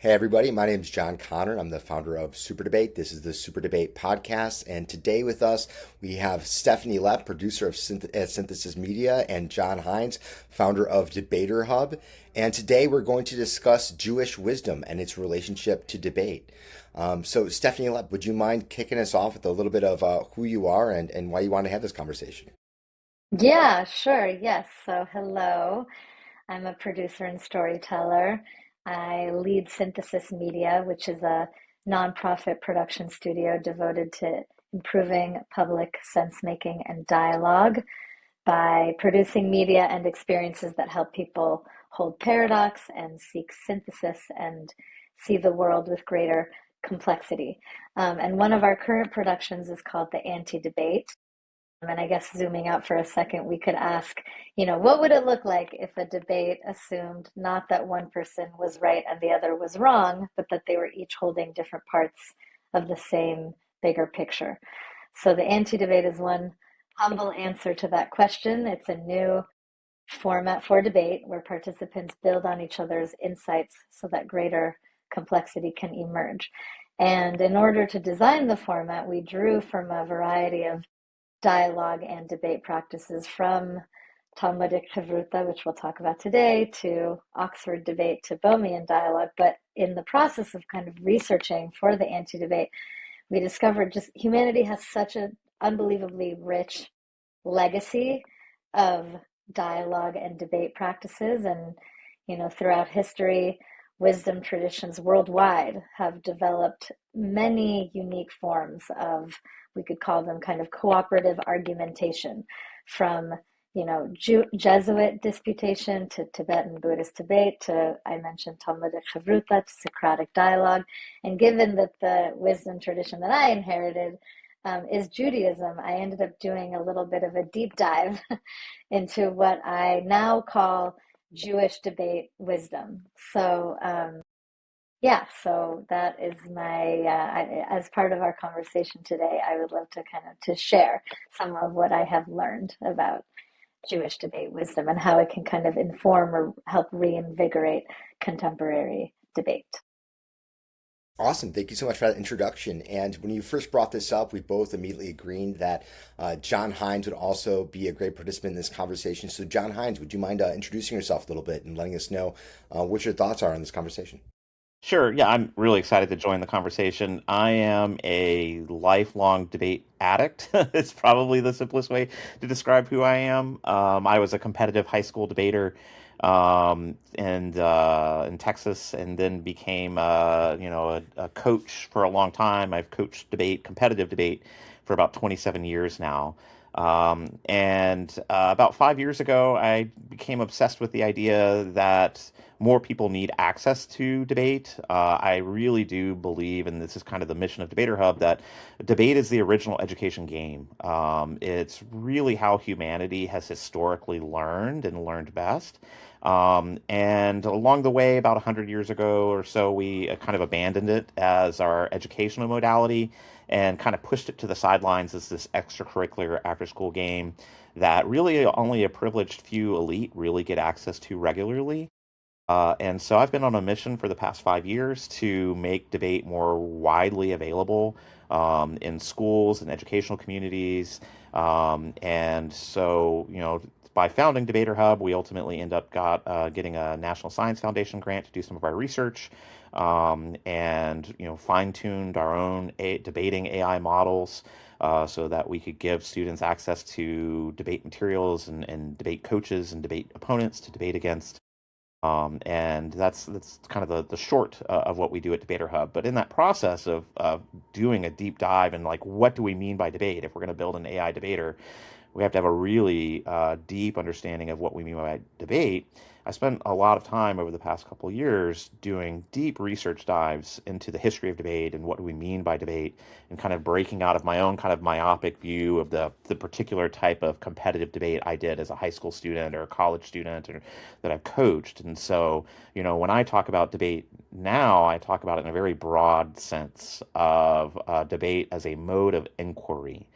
Hey everybody, my name is John Connor. I'm the founder of SuperDebate. This is the SuperDebate podcast, and today with us we have Stephanie Lepp, producer of Synthesis Media, and John Hines, founder of Debater Hub. And today we're going to discuss Jewish wisdom and its relationship to debate. So Stephanie Lepp, would you mind kicking us off with a little bit of who you are and why you want to have this conversation? Yeah, sure. Yes. So, hello. I'm a producer and storyteller. I lead Synthesis Media, which is a nonprofit production studio devoted to improving public sense making and dialogue by producing media and experiences that help people hold paradox and seek synthesis and see the world with greater complexity. And one of our current productions is called The Anti-Debate. And I guess zooming out for a second, we could ask, what would it look like if a debate assumed not that one person was right and the other was wrong, but that they were each holding different parts of the same bigger picture? So the anti-debate is one humble answer to that question. It's a new format for debate where participants build on each other's insights so that greater complexity can emerge. And in order to design the format, we drew from a variety of dialogue and debate practices from Talmudic Havruta, which we'll talk about today, to Oxford debate to Bohemian dialogue. But in the process of kind of researching for the anti-debate, we discovered just humanity has such an unbelievably rich legacy of dialogue and debate practices. And, throughout history, wisdom traditions worldwide have developed many unique forms of, we could call them kind of cooperative argumentation, from Jesuit disputation to Tibetan Buddhist debate to, I mentioned, Talmudic Havruta to Socratic dialogue. And given that the wisdom tradition that I inherited is Judaism, I ended up doing a little bit of a deep dive into what I now call Jewish debate wisdom. So, yeah, so that is as part of our conversation today, I would love to kind of to share some of what I have learned about Jewish debate wisdom and how it can kind of inform or help reinvigorate contemporary debate. Awesome. Thank you so much for that introduction. And when you first brought this up, we both immediately agreed that John Hines would also be a great participant in this conversation. So, John Hines, would you mind introducing yourself a little bit and letting us know what your thoughts are on this conversation? Sure. Yeah, I'm really excited to join the conversation. I am a lifelong debate addict. It's probably the simplest way to describe who I am. I was a competitive high school debater in Texas, and then became a coach for a long time. I've coached debate, competitive debate, for about 27 years now. And about 5 years ago, I became obsessed with the idea that more people need access to debate. I really do believe, and this is kind of the mission of Debater Hub, that debate is the original education game. It's really how humanity has historically learned and learned best. And along the way, about 100 years ago or so, we kind of abandoned it as our educational modality and kind of pushed it to the sidelines as this extracurricular after school game that really only a privileged few elite really get access to regularly. And so I've been on a mission for the past 5 years to make debate more widely available in schools and educational communities. And so, by founding Debater Hub, we ultimately end up getting a National Science Foundation grant to do some of our research, and fine-tuned our own debating AI models. So that we could give students access to debate materials and debate coaches and debate opponents to debate against. And that's kind of the short of what we do at Debater Hub. But in that process of doing a deep dive and like, what do we mean by debate? If we're going to build an AI debater, we have to have a really deep understanding of what we mean by debate. I spent a lot of time over the past couple of years doing deep research dives into the history of debate and what do we mean by debate, and kind of breaking out of my own kind of myopic view of the particular type of competitive debate I did as a high school student or a college student or that I've coached. And so, when I talk about debate now, I talk about it in a very broad sense of debate as a mode of inquiry,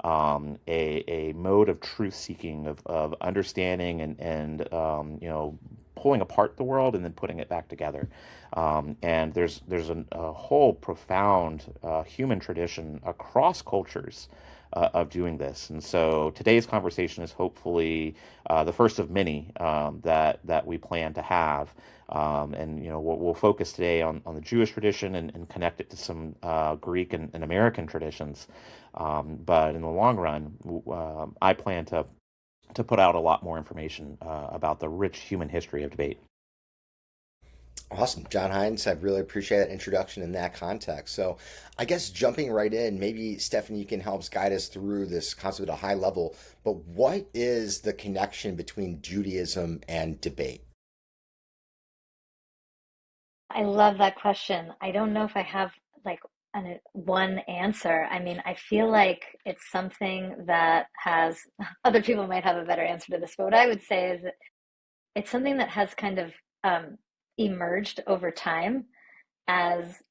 a mode of truth seeking, of understanding and pulling apart the world and then putting it back together. And there's a whole profound human tradition across cultures of doing this. And so today's conversation is hopefully the first of many that we plan to have. And we'll focus today on the Jewish tradition and connect it to some Greek and American traditions. But in the long run, I plan to put out a lot more information about the rich human history of debate. Awesome. John Hines, I really appreciate that introduction in that context. So I guess jumping right in, maybe Stephanie, you can help us guide us through this concept at a high level, but what is the connection between Judaism and debate? I love that question. I don't know if I have like one answer. I mean, I feel like it's something that has, other people might have a better answer to this, but what I would say is that it's something that has kind of emerged over time as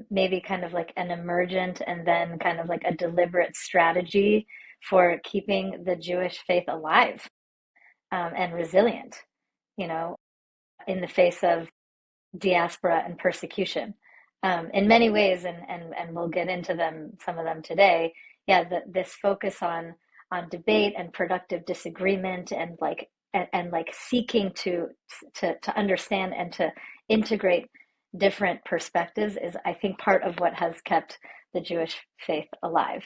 maybe kind of like an emergent and then kind of like a deliberate strategy for keeping the Jewish faith alive and resilient, you know, in the face of diaspora and persecution. In many ways, and we'll get into some of them today. Yeah, this focus on debate and productive disagreement and like seeking to understand and to integrate different perspectives is, I think, part of what has kept the Jewish faith alive.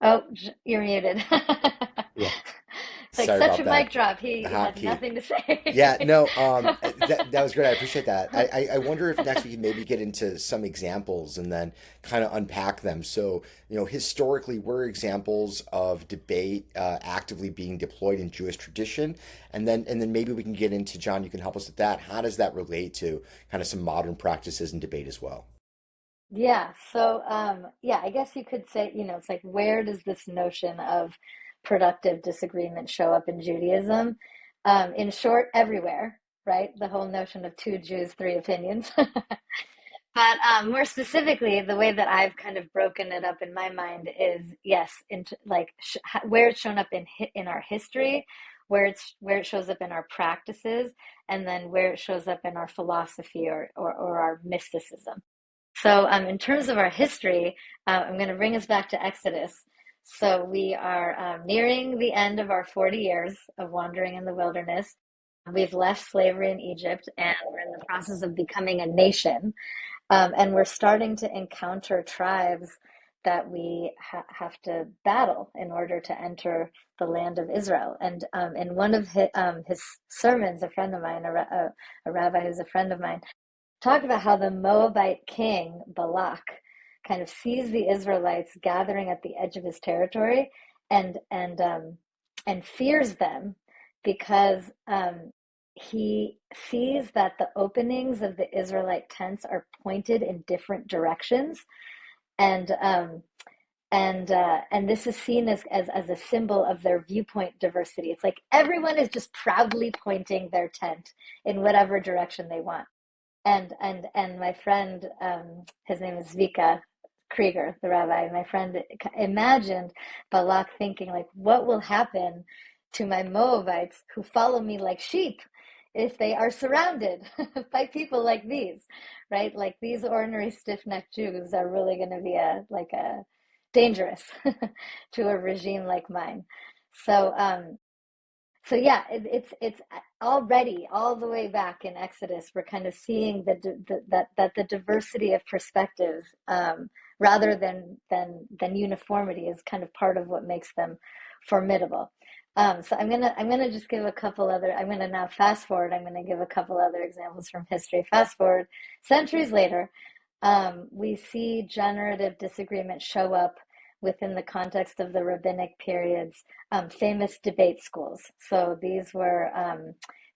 Oh, you're muted. Yeah. It's like Sorry such about a that. mic drop. He The had hotkey. nothing to say. Yeah, no, that was great. I appreciate that. I wonder if next we can maybe get into some examples and then kind of unpack them. So, historically, were examples of debate actively being deployed in Jewish tradition, and then maybe we can get into, John, you can help us with that. How does that relate to kind of some modern practices in debate as well? Yeah, so yeah, I guess you could say, it's like, where does this notion of productive disagreement show up in Judaism? In short, everywhere, right? The whole notion of two Jews, three opinions. But more specifically, the way that I've kind of broken it up in my mind is, yes, into like where it's shown up in our history, where it shows up in our practices, and then where it shows up in our philosophy or our mysticism. So, in terms of our history, I'm going to bring us back to Exodus. So, we are nearing the end of our 40 years of wandering in the wilderness. We've left slavery in Egypt and we're in the process of becoming a nation. And we're starting to encounter tribes that we have to battle in order to enter the land of Israel. And in one of his sermons, a friend of mine, a rabbi who's a friend of mine, talked about how the Moabite king Balak kind of sees the Israelites gathering at the edge of his territory and fears them because he sees that the openings of the Israelite tents are pointed in different directions, and and this is seen as a symbol of their viewpoint diversity. It's like everyone is just proudly pointing their tent in whatever direction they want. And my friend, his name is Vika Krieger, the rabbi. My friend imagined Balak thinking, like, what will happen to my Moabites who follow me like sheep if they are surrounded by people like these, right? Like these ordinary stiff-necked Jews are really going to be a dangerous to a regime like mine. So so yeah, it's already all the way back in Exodus. We're kind of seeing that the diversity of perspectives, rather than uniformity, is kind of part of what makes them formidable. So I'm gonna just give a couple other. I'm gonna now fast forward. I'm gonna give a couple other examples from history. Fast forward centuries later, we see generative disagreement show up within the context of the rabbinic period's famous debate schools. So these were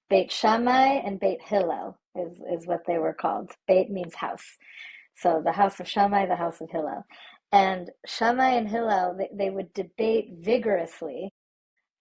Beit Shammai and Beit Hillel is what they were called. Beit means house. So the house of Shammai, the house of Hillel. And Shammai and Hillel, they would debate vigorously.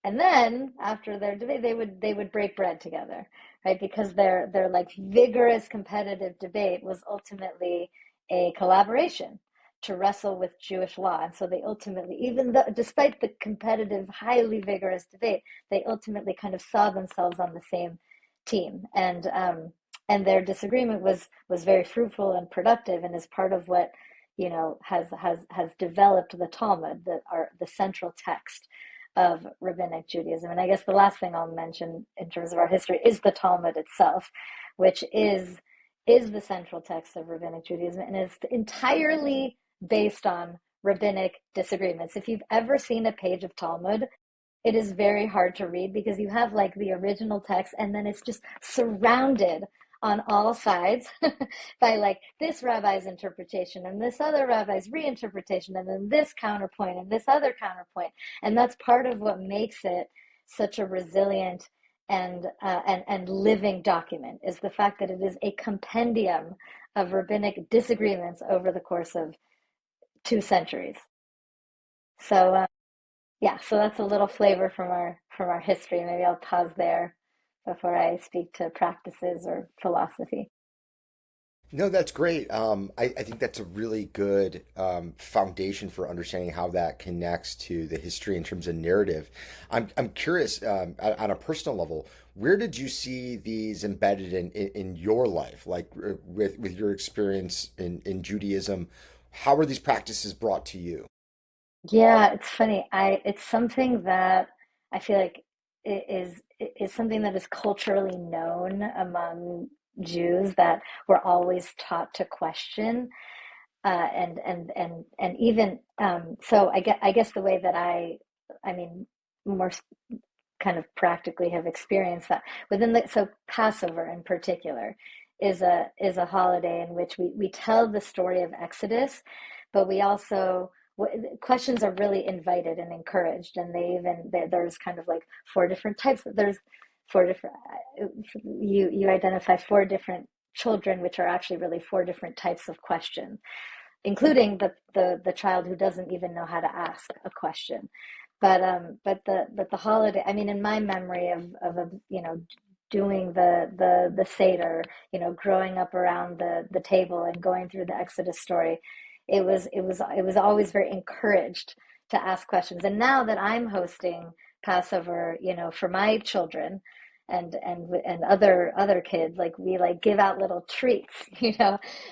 And then after their debate, they would break bread together, right? Because their like vigorous competitive debate was ultimately a collaboration. to wrestle with Jewish law. And so they ultimately, even though, despite the competitive, highly vigorous debate, they ultimately kind of saw themselves on the same team. And their disagreement was very fruitful and productive, and is part of what has developed the Talmud, the central text of rabbinic Judaism. And I guess the last thing I'll mention in terms of our history is the Talmud itself, which is the central text of rabbinic Judaism and is entirely based on rabbinic disagreements. If you've ever seen a page of Talmud, it is very hard to read because you have like the original text and then it's just surrounded on all sides by like this rabbi's interpretation and this other rabbi's reinterpretation and then this counterpoint and this other counterpoint. And that's part of what makes it such a resilient and living document, is the fact that it is a compendium of rabbinic disagreements over the course of 2 centuries. So yeah, so that's a little flavor from our history. Maybe I'll pause there before I speak to practices or philosophy. No, that's great. I think that's a really good foundation for understanding how that connects to the history in terms of narrative. I'm curious, on a personal level, where did you see these embedded in your life, like with your experience in Judaism? How were these practices brought to you? Yeah, it's funny. It's something that I feel like is something that is culturally known among Jews, that we're always taught to question, and even so. I guess the way that I mean, more kind of practically have experienced that within the so Passover in particular is a holiday in which we tell the story of Exodus, but we also questions are really invited and encouraged, and there's kind of like four different types. There's four different you identify four different children, which are actually really four different types of question, including the child who doesn't even know how to ask a question. But the holiday, I mean, in my memory of a doing the Seder, growing up around the table and going through the Exodus story, it was always very encouraged to ask questions. And now that I'm hosting Passover, for my children and other kids, like we like give out little treats,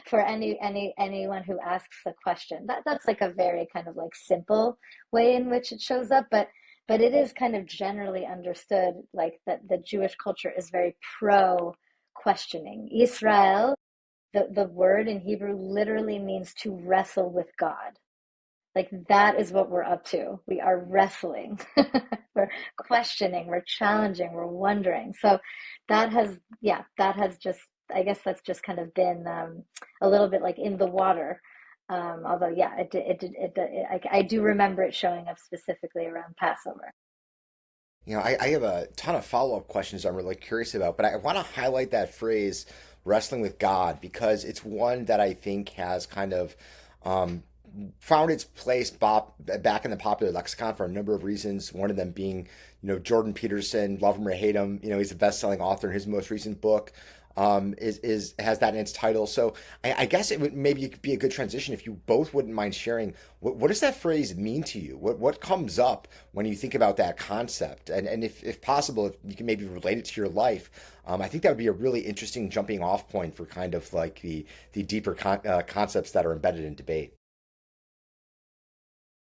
for anyone who asks a question. That's like a very kind of like simple way in which it shows up, but it is kind of generally understood like that the Jewish culture is very pro questioning. Israel, the word in Hebrew literally means to wrestle with God. Like that is what we're up to. We are wrestling. We're questioning, we're challenging, we're wondering. So that has just, I guess that's just kind of been a little bit like in the water. Although, yeah, I do remember it showing up specifically around Passover. I have a ton of follow-up questions I'm really curious about, but I want to highlight that phrase, wrestling with God, because it's one that I think has kind of um, found its place back in the popular lexicon for a number of reasons. One of them being, Jordan Peterson, love him or hate him. He's a best-selling author. His most recent book is has that in its title. So I guess it would maybe be a good transition if you both wouldn't mind sharing what does that phrase mean to you? What comes up when you think about that concept? And if possible, if you can maybe relate it to your life. I think that would be a really interesting jumping off point for kind of like the deeper concepts that are embedded in debate.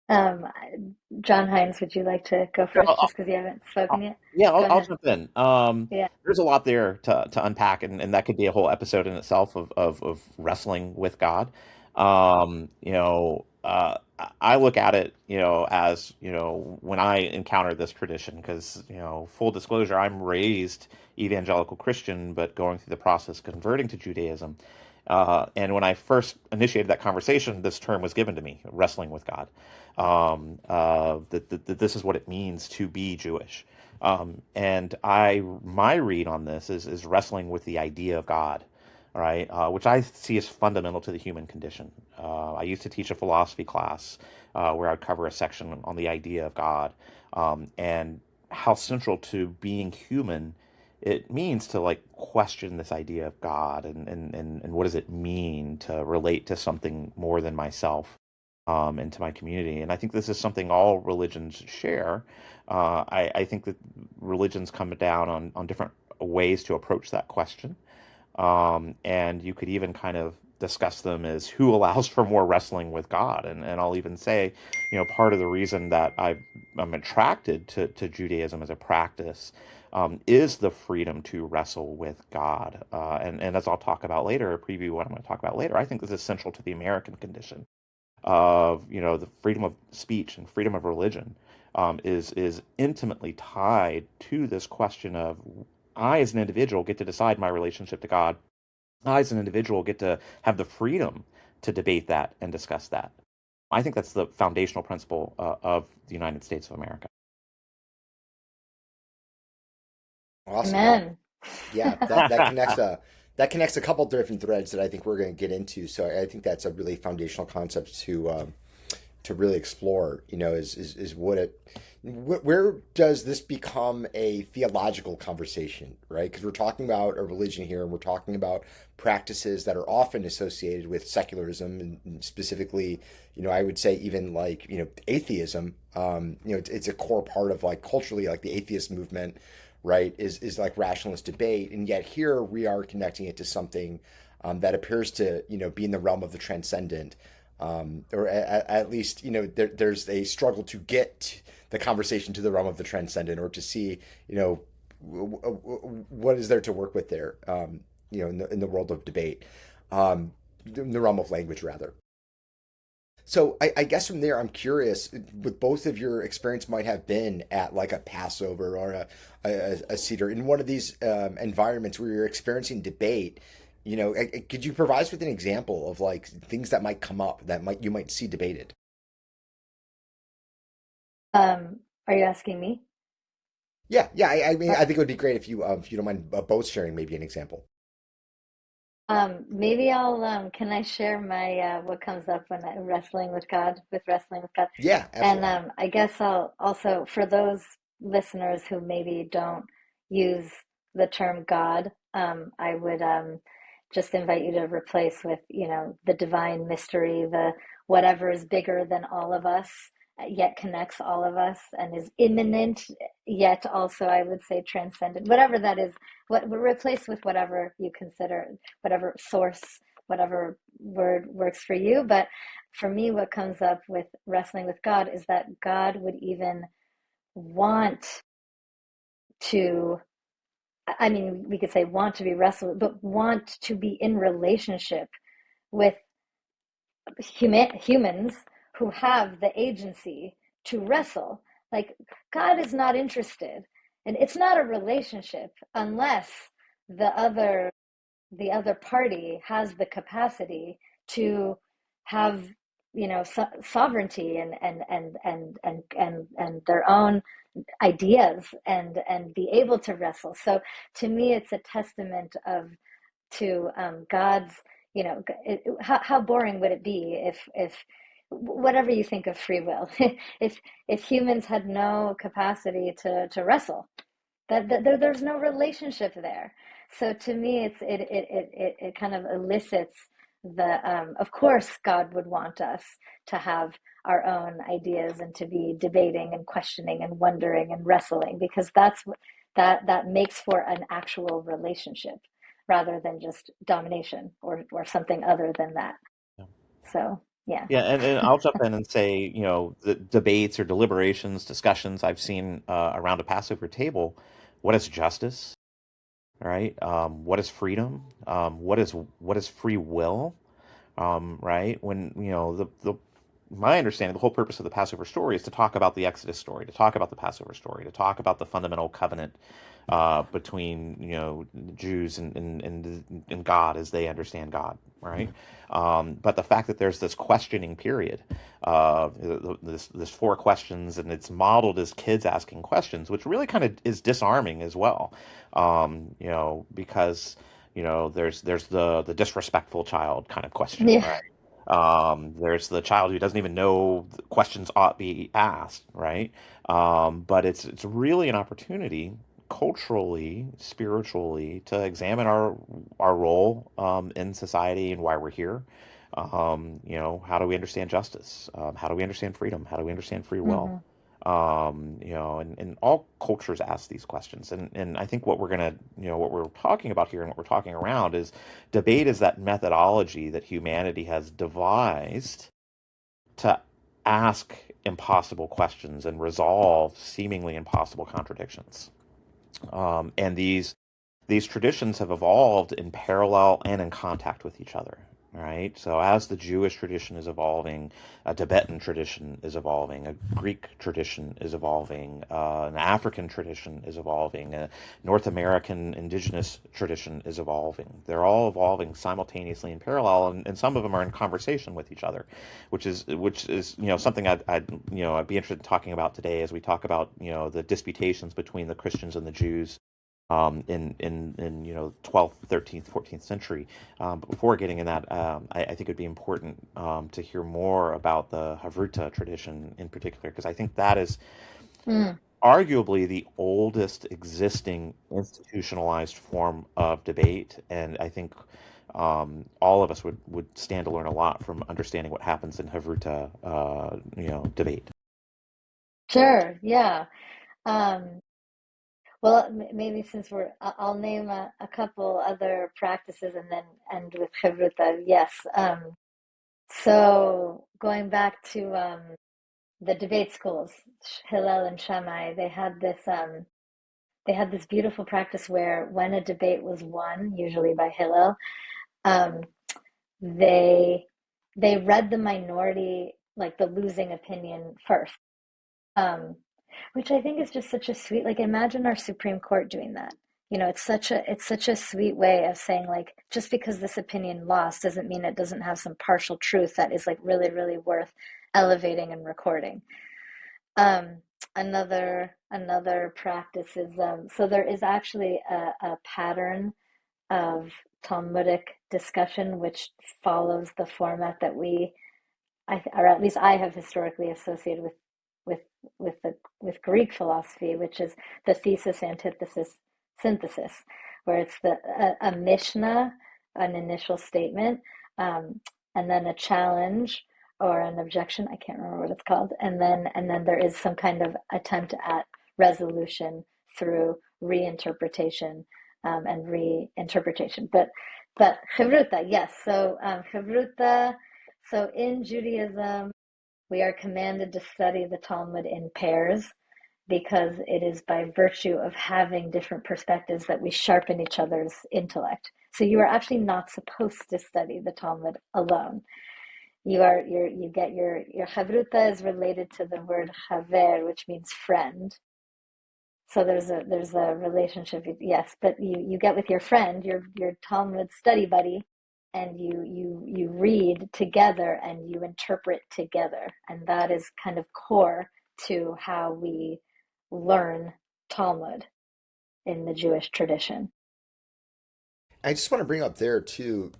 Um, John Hines, would you like to go Yeah, first just because you haven't spoken yet? yeah, Go I'll ahead. jump in. Yeah. There's a lot there to unpack, and that could be a whole episode in itself of wrestling with God. I look at it, as, when I encounter this tradition, because, full disclosure, I'm raised evangelical Christian, but going through the process of converting to Judaism. And when I first initiated that conversation, this term was given to me, wrestling with God. That this is what it means to be Jewish. And my read on this is wrestling with the idea of God, all right, which I see as fundamental to the human condition. I used to teach a philosophy class where I'd cover a section on the idea of God, and how central to being human it means to like question this idea of God, and what does it mean to relate to something more than myself. into my community. And I think this is something all religions share. I think that religions come down on different ways to approach that question. And you could even kind of discuss them as who allows for more wrestling with God. And I'll even say, part of the reason that I'm attracted to Judaism as a practice is the freedom to wrestle with God. And as I'll talk about later, preview what I'm going to talk about later, I think this is central to the American condition of, the freedom of speech and freedom of religion is intimately tied to this question of I, as an individual, get to decide my relationship to God. I, as an individual, get to have the freedom to debate that and discuss that. I think that's the foundational principle of the United States of America. Awesome. Amen. Yeah, that connects a couple different threads that I think we're going to get into. So I think that's a really foundational concept to really explore. Is what it where does this become a theological conversation, right? Because we're talking about a religion here, and we're talking about practices that are often associated with secularism, and specifically, I would say even like atheism. It's a core part of like culturally, like the atheist movement, right? Is like rationalist debate, and yet here we are connecting it to something that appears to be in the realm of the transcendent, or at least there's a struggle to get the conversation to the realm of the transcendent, or to see what is there to work with there, in the world of debate, in the realm of language rather. So I guess from there, I'm curious what both of your experience might have been at like a Passover or a Seder in one of these environments where you're experiencing debate. Could you provide us with an example of like things that might come up that you might see debated? Are you asking me? Yeah, yeah. I mean, Uh, I think it would be great if you don't mind both sharing maybe an example. maybe I'll can I share my what comes up when I wrestling with God, with wrestling with God? Yeah, And absolutely. I guess I'll also, for those listeners who maybe don't use the term God, I would just invite you to replace with, the divine mystery, the whatever is bigger than all of us, yet connects all of us and is immanent, yet also, I would say, transcendent. Whatever that is, what replace with whatever you consider, whatever source, whatever word works for you. But for me, what comes up with wrestling with God is that God would even want to, I mean, we could say want to be wrestled, but want to be in relationship with humans who have the agency to wrestle. Like, God is not interested, and it's not a relationship unless the other the other party has the capacity to have sovereignty and their own ideas and be able to wrestle. So to me, it's a testament of to God's. How boring would it be if whatever you think of free will, if humans had no capacity to wrestle, that there's no relationship there. So to me, it kind of elicits the of course God would want us to have our own ideas and to be debating and questioning and wondering and wrestling, because that's what that makes for an actual relationship rather than just domination or something other than that. So yeah. Yeah, and I'll jump in and say, the debates or deliberations, discussions I've seen around a Passover table. What is justice, right? What is freedom? What is free will? Right? When the my understanding, the whole purpose of the Passover story is to talk about the Exodus story, to talk about the Passover story, to talk about the fundamental covenant between Jews and God as they understand God, right? But the fact that there's this questioning period, this four questions, and it's modeled as kids asking questions, which really kind of is disarming as well, because there's the disrespectful child kind of question, Yeah. right? There's the child who doesn't even know the questions ought be asked, right? But it's really an opportunity culturally, spiritually, to examine our role in society and why we're here, How do we understand justice? How do we understand freedom? How do we understand free will? Mm-hmm. And all cultures ask these questions. And I think what we're gonna, what we're talking about here and what we're talking around is debate is that methodology that humanity has devised to ask impossible questions and resolve seemingly impossible contradictions. And these traditions have evolved in parallel and in contact with each other, right? So as the Jewish tradition is evolving, a Tibetan tradition is evolving, a Greek tradition is evolving, an African tradition is evolving, a North American indigenous tradition is evolving. They're all evolving simultaneously in parallel, and some of them are in conversation with each other, which is something I'd be interested in talking about today as we talk about the disputations between the Christians and the Jews in 12th, 13th, 14th century. But before getting in that, I think it'd be important to hear more about the Havruta tradition in particular, because I think that is Mm. arguably the oldest existing institutionalized form of debate, and I think all of us would stand to learn a lot from understanding what happens in Havruta, debate. Sure, yeah. Um, well, maybe since I'll name a couple other practices and then end with Havruta. Yes. So going back to the debate schools, Hillel and Shammai, they had this beautiful practice where when a debate was won, usually by Hillel, um, they they read the minority, like the losing opinion first, um, which I think is just such a sweet, like imagine our Supreme Court doing that. It's such a sweet way of saying like just because this opinion lost doesn't mean it doesn't have some partial truth that is like really, really worth elevating and recording. Um, another practice is so there is actually a pattern of Talmudic discussion which follows the format that or at least I have historically associated with with Greek philosophy, which is the thesis, antithesis, synthesis, where it's a mishnah, an initial statement, um, and then a challenge or an objection. I can't remember what it's called, and then there is some kind of attempt at resolution through reinterpretation and reinterpretation. But Havruta, yes. So Havruta. So in Judaism, we are commanded to study the Talmud in pairs because it is by virtue of having different perspectives that we sharpen each other's intellect. So you are actually not supposed to study the Talmud alone. You get your Havruta is related to the word chaver, which means friend. So there's a relationship, yes, but you get with your friend, your Talmud study buddy, and you read together and you interpret together, and that is kind of core to how we learn Talmud in the Jewish tradition. I just want to bring up there too,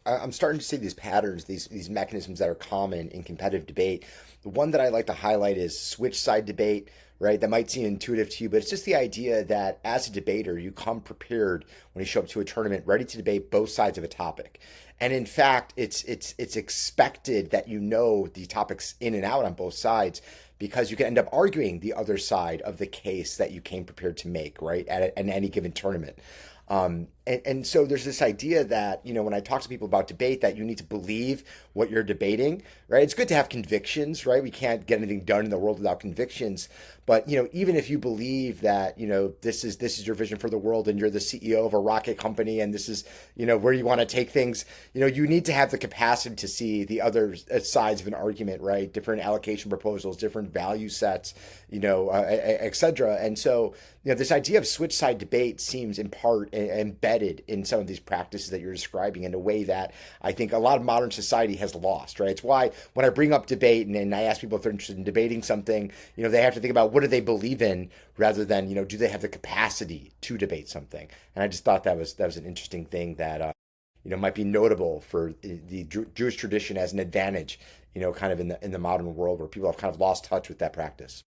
I'm starting to see these patterns, these mechanisms that are common in competitive debate. The one that I like to highlight is switch side debate, right? That might seem intuitive to you, but it's just the idea that as a debater, you come prepared when you show up to a tournament, ready to debate both sides of a topic. And in fact, it's expected that you know the topics in and out on both sides because you can end up arguing the other side of the case that you came prepared to make, right? At any given tournament. And so there's this idea that, when I talk to people about debate, that you need to believe what you're debating, right? It's good to have convictions, right? We can't get anything done in the world without convictions. But, even if you believe that, this is your vision for the world and you're the CEO of a rocket company and this is, where you want to take things, you need to have the capacity to see the other sides of an argument, right? Different allocation proposals, different value sets, et cetera. And so, this idea of switch side debate seems in part embedded in some of these practices that you're describing in a way that I think a lot of modern society has lost, right? It's why when I bring up debate and I ask people if they're interested in debating something, they have to think about what do they believe in rather than, do they have the capacity to debate something? And I just thought that was an interesting thing that, might be notable for the Jewish tradition as an advantage, kind of in the modern world where people have kind of lost touch with that practice.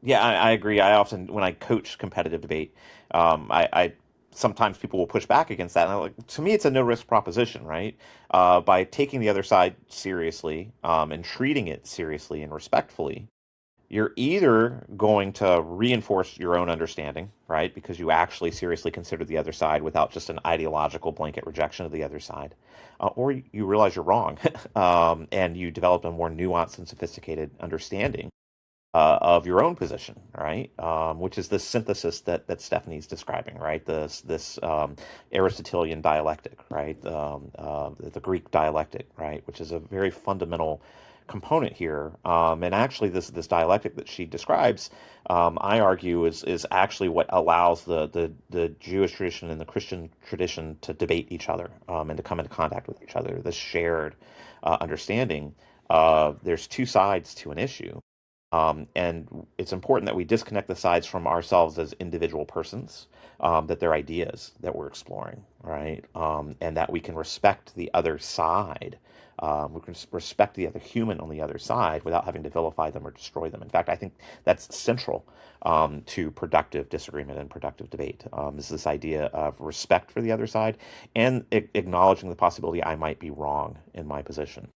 Yeah, I agree. I often, when I coach competitive debate, I sometimes people will push back against that. And to me, it's a no risk proposition, right? By taking the other side seriously, and treating it seriously and respectfully, you're either going to reinforce your own understanding, right? Because you actually seriously consider the other side without just an ideological blanket rejection of the other side, or you realize you're wrong, and you develop a more nuanced and sophisticated understanding of your own position, right? Which is this synthesis that Stephanie's describing, right? This Aristotelian dialectic, right? The Greek dialectic, right? Which is a very fundamental component here. And actually, this dialectic that she describes, I argue, is actually what allows the Jewish tradition and the Christian tradition to debate each other, and to come into contact with each other. This shared understanding of there's two sides to an issue. And it's important that we disconnect the sides from ourselves as individual persons, that they're ideas that we're exploring, right? And that we can respect the other side. We can respect the other human on the other side without having to vilify them or destroy them. In fact, I think that's central to productive disagreement and productive debate, is this idea of respect for the other side and acknowledging the possibility I might be wrong in my position.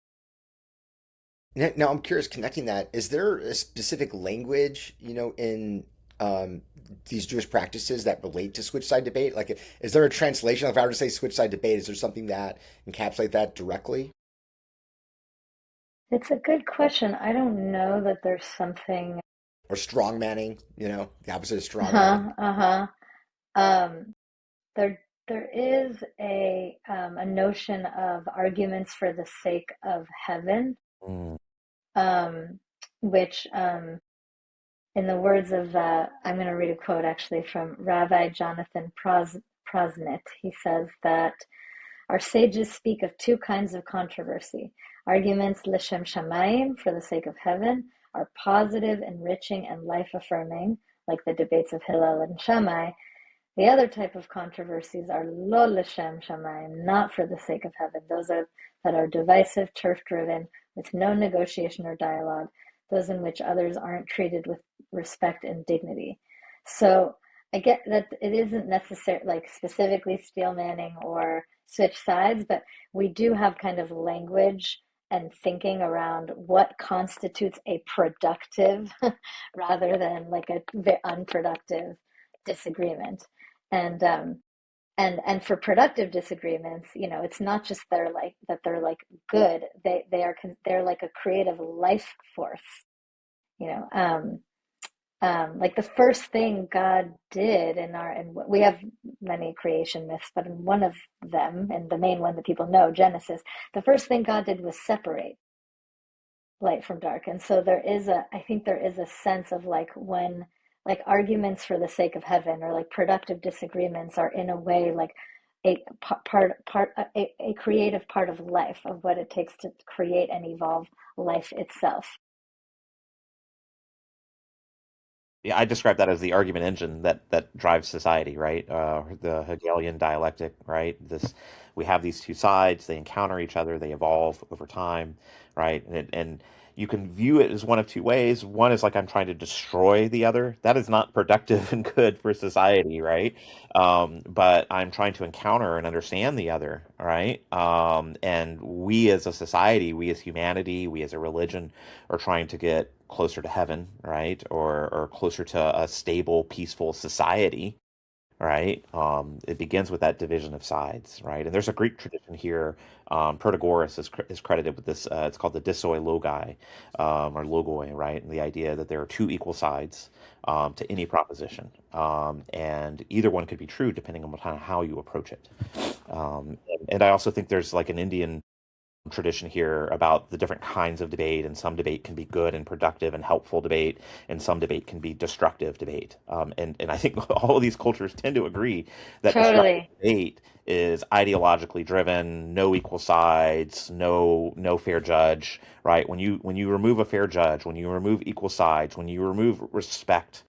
Now, I'm curious, connecting that, is there a specific language, in these Jewish practices that relate to switch side debate? Like, is there a translation? If I were to say switch side debate, is there something that encapsulate that directly? It's a good question. I don't know that there's something. Or strong manning, the opposite of strong manning? Uh-huh, uh-huh. Um, there is a notion of arguments for the sake of heaven, Mm, um, which in the words of, I'm going to read a quote actually from Rabbi Jonathan Prosnit. He says that our sages speak of two kinds of controversy. Arguments l'shem shamayim, for the sake of heaven, are positive, enriching, and life-affirming, like the debates of Hillel and Shammai. The other type of controversies are lo l'shem shamayim, not for the sake of heaven. Those that are divisive, turf-driven, with no negotiation or dialogue, those in which others aren't treated with respect and dignity. So I get that it isn't necessary, like specifically steel manning or switch sides, but we do have kind of language and thinking around what constitutes a productive rather than like a unproductive disagreement. And and for productive disagreements, it's not just they're like good. They're like a creative life force. You know, like the first thing God did and we have many creation myths, but in one of them, and the main one that people know, Genesis, the first thing God did was separate light from dark. And so I think there is a sense of like when like arguments for the sake of heaven or like productive disagreements are in a way like a creative part of life, of what it takes to create and evolve life itself. Yeah, I describe that as the argument engine that drives society, right? The Hegelian dialectic, right? We have these two sides, they encounter each other, they evolve over time, right? And you can view it as one of two ways. One is like I'm trying to destroy the other. That is not productive and good for society, right? But I'm trying to encounter and understand the other, right? And we as a society, we as humanity, we as a religion are trying to get closer to heaven, right? Or closer to a stable, peaceful society, right? It begins with that division of sides, right? And there's a Greek tradition here. Protagoras is credited with this. It's called the dissoi logi, or logoi, right? And the idea that there are two equal sides to any proposition, and either one could be true depending on how you approach it. And I also think there's like an Indian tradition here about the different kinds of debate, and some debate can be good and productive and helpful debate, and some debate can be destructive debate. And I think all of these cultures tend to agree that destructive Totally. debate is ideologically driven, no equal sides, no fair judge, right? When you remove a fair judge, when you remove equal sides, when you remove respect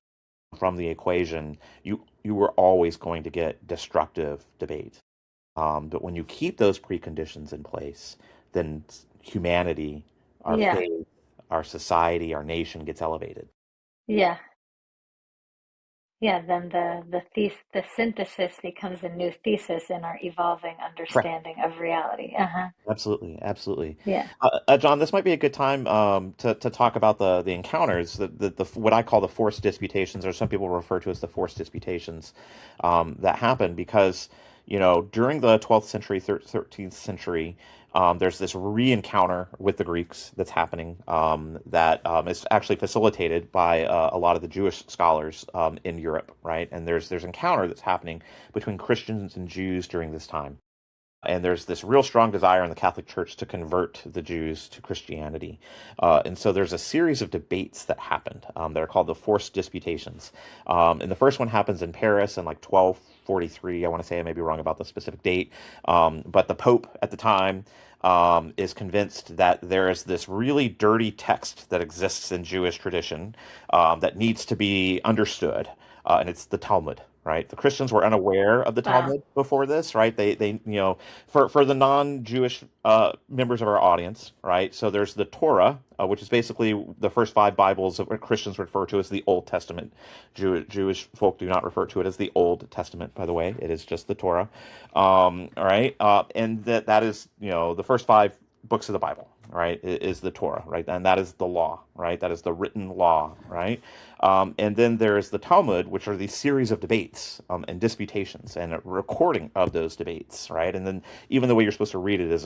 from the equation, you were always going to get destructive debate. But when you keep those preconditions in place, then humanity, our Yeah. faith, our society, our nation gets elevated. Yeah. then the synthesis becomes a new thesis in our evolving Correct. understanding of reality. Uh-huh. Absolutely, absolutely. Yeah. John, this might be a good time to talk about the encounters, the what I call the forced disputations, or some people refer to as the forced disputations, that happen because during the 12th century, 13th century, there's this re-encounter with the Greeks that's happening, that is actually facilitated by a lot of the Jewish scholars in Europe, right? And there's encounter that's happening between Christians and Jews during this time. And there's this real strong desire in the Catholic Church to convert the Jews to Christianity. And so there's a series of debates that happened, that are called the Forced Disputations. And the first one happens in Paris in like 1243. I want to say, I may be wrong about the specific date. But the Pope at the time is convinced that there is this really dirty text that exists in Jewish tradition, that needs to be understood. And it's the Talmud. Right, the Christians were unaware of the Wow. Talmud before this, right? They for the non-Jewish members of our audience, right? So there's the Torah, which is basically the first five Bibles that Christians refer to as the Old Testament. Jewish folk do not refer to it as the Old Testament, by the way. It is just the Torah. All right, and that is the first five books of the Bible, right? Is the Torah, right? And that is the law, right? That is the written law, right? And then there's the Talmud, which are these series of debates, and disputations and a recording of those debates, right? And then even the way you're supposed to read it is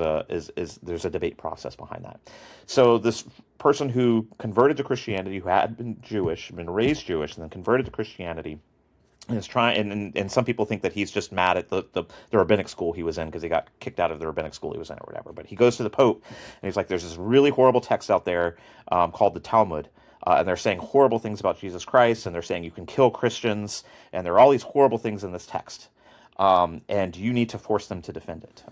there's a debate process behind that. So this person who converted to Christianity, who had been Jewish, been raised Jewish, and then converted to Christianity, and is trying, and some people think that he's just mad at the rabbinic school he was in because he got kicked out of the rabbinic school he was in or whatever. But he goes to the Pope and he's like, "There's this really horrible text out there, called the Talmud, and they're saying horrible things about Jesus Christ, and they're saying you can kill Christians, and there are all these horrible things in this text, and you need to force them to defend it."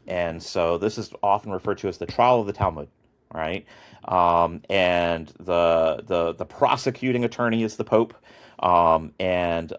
And so this is often referred to as the trial of the Talmud, right? And the prosecuting attorney is the Pope, and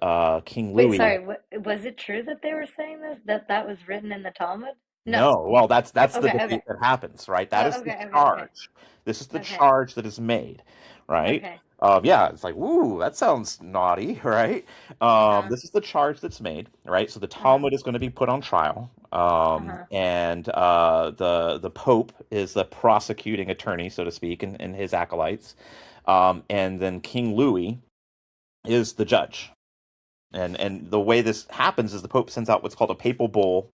King Wait, Louis. sorry. Was it true that they were saying this? That was written in the Talmud? No. No, well, that's the Okay, okay. debate that happens, right? That Oh, is the okay, okay, okay. charge. This is the Okay. charge that is made, right? Okay. Yeah, it's like, ooh, that sounds naughty, right? Uh-huh. This is the charge that's made, right? So the Uh-huh. Talmud is going to be put on trial, Uh-huh. and the Pope is the prosecuting attorney, so to speak, and his acolytes, and then King Louis is the judge. And the way this happens is the Pope sends out what's called a papal bull,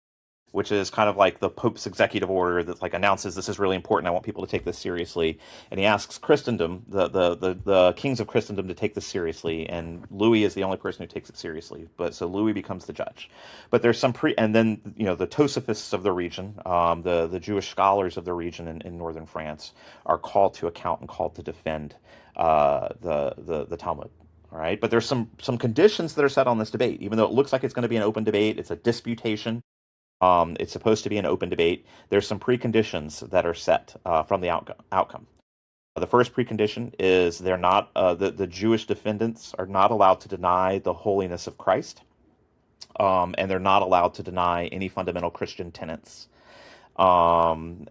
which is kind of like the Pope's executive order that like announces this is really important. I want people to take this seriously. And he asks Christendom, the kings of Christendom, to take this seriously. And Louis is the only person who takes it seriously. But so Louis becomes the judge. But there's some and then the Tosafists of the region, the Jewish scholars of the region in northern France, are called to account and called to defend the Talmud. All right, but there's some conditions that are set on this debate. Even though it looks like it's going to be an open debate, it's a disputation. It's supposed to be an open debate. There's some preconditions that are set from the outcome. The first precondition is they're not the Jewish defendants are not allowed to deny the holiness of Christ, and they're not allowed to deny any fundamental Christian tenets. And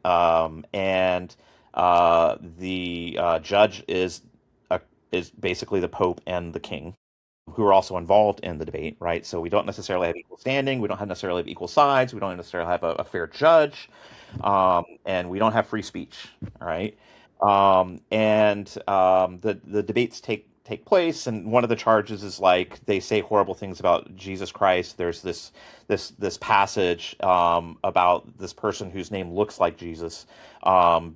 the judge is basically the Pope and the King, who are also involved in the debate, right? So we don't necessarily have equal standing, we don't have necessarily have equal sides, we don't necessarily have a fair judge, and we don't have free speech, all right? The debates take place, and one of the charges is like they say horrible things about Jesus Christ. There's this passage about this person whose name looks like Jesus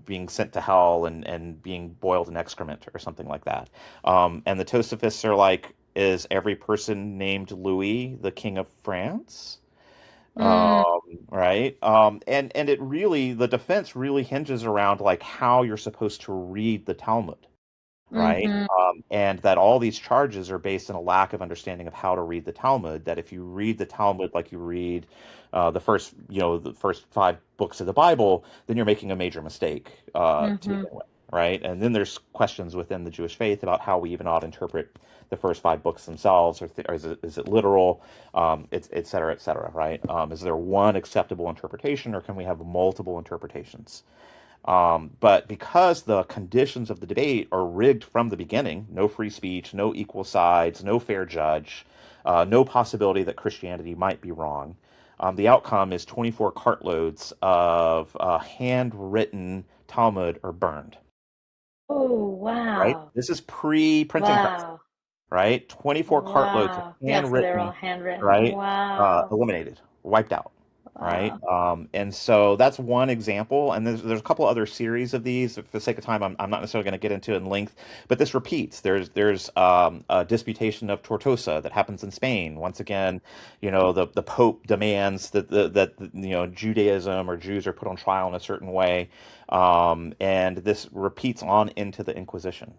being sent to hell and being boiled in excrement or something like that. And the Tosafists are like, is every person named Louis the King of France? Mm, Right. And it really, the defense really hinges around like how you're supposed to read the Talmud, right? mm-hmm. And that all these charges are based on a lack of understanding of how to read the Talmud. That if you read the Talmud like you read the first five books of the Bible, then you're making a major mistake to Mm-hmm. begin with, right? And then there's questions within the Jewish faith about how we even ought to interpret the first five books themselves, or is it literal, et cetera, right? Is there one acceptable interpretation, or can we have multiple interpretations? But because the conditions of the debate are rigged from the beginning, no free speech, no equal sides, no fair judge, no possibility that Christianity might be wrong, the outcome is 24 cartloads of handwritten Talmud are burned, Oh, right? wow. This is pre-printing press, Wow. right? 24 cartloads of Wow. Yeah, so they're all handwritten, handwritten. right? Wow. Eliminated, wiped out, right? Wow. And so that's one example. And there's a couple other series of these. For the sake of time, I'm not necessarily going to get into it in length, but this repeats. There's a disputation of Tortosa that happens in Spain. Once again, the Pope demands that Judaism or Jews are put on trial in a certain way, and this repeats on into the Inquisition.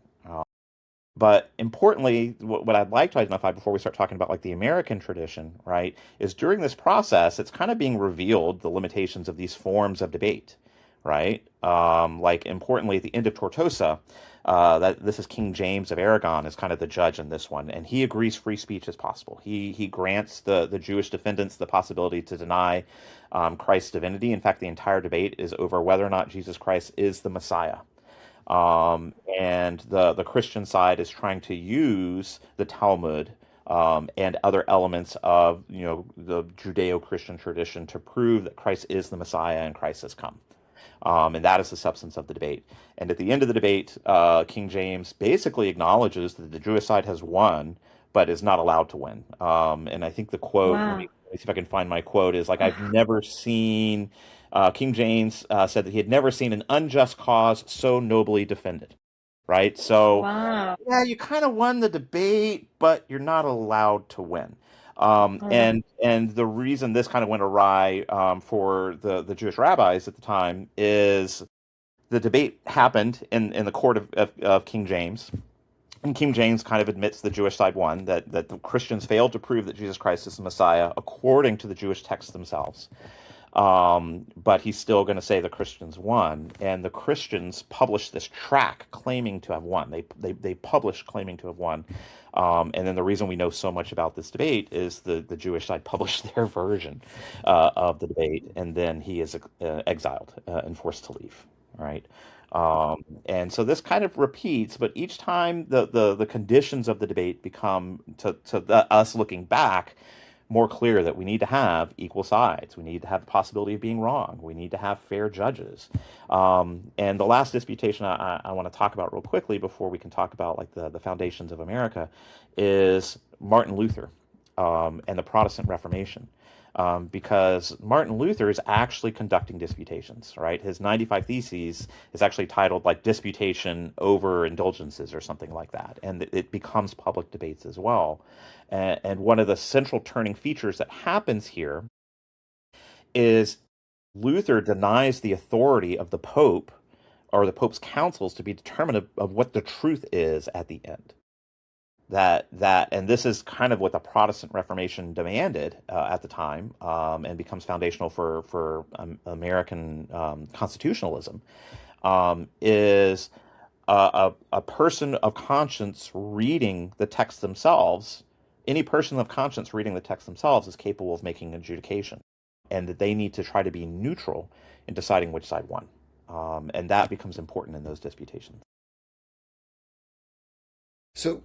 But importantly, what I'd like to identify before we start talking about like the American tradition, right, is during this process, it's kind of being revealed the limitations of these forms of debate, right? Like importantly, at the end of Tortosa, that this is King James of Aragon is kind of the judge in this one, and he agrees free speech is possible. He grants the Jewish defendants the possibility to deny Christ's divinity. In fact, the entire debate is over whether or not Jesus Christ is the Messiah. And the Christian side is trying to use the Talmud and other elements of the Judeo-Christian tradition to prove that Christ is the Messiah and Christ has come. And that is the substance of the debate. And at the end of the debate, King James basically acknowledges that the Jewish side has won, but is not allowed to win. And I think the quote, let Wow. me see if I can find my quote, is like, I've never seen, King James said that he had never seen an unjust cause so nobly defended, right? So, Wow. yeah, you kind of won the debate, but you're not allowed to win. Wow. And the reason this kind of went awry for the Jewish rabbis at the time is the debate happened in the court of King James. And King James kind of admits the Jewish side won, that the Christians failed to prove that Jesus Christ is the Messiah according to the Jewish texts themselves. But he's still going to say the Christians won, and the Christians published this tract claiming to have won. They published claiming to have won, and then the reason we know so much about this debate is the Jewish side published their version of the debate, and then he is exiled and forced to leave. Right. And so this kind of repeats, but each time the conditions of the debate become us looking back more clear that we need to have equal sides. We need to have the possibility of being wrong. We need to have fair judges. And the last disputation I want to talk about real quickly before we can talk about like the foundations of America is Martin Luther and the Protestant Reformation. Because Martin Luther is actually conducting disputations, right? His 95 Theses is actually titled like Disputation over Indulgences or something like that. And it becomes public debates as well. And one of the central turning features that happens here is Luther denies the authority of the Pope or the Pope's councils to be determinative of what the truth is at the end. And this is kind of what the Protestant Reformation demanded at the time, and becomes foundational for American constitutionalism, is a person of conscience reading the text themselves. Any person of conscience reading the text themselves is capable of making an adjudication, and that they need to try to be neutral in deciding which side won, and that becomes important in those disputations. So,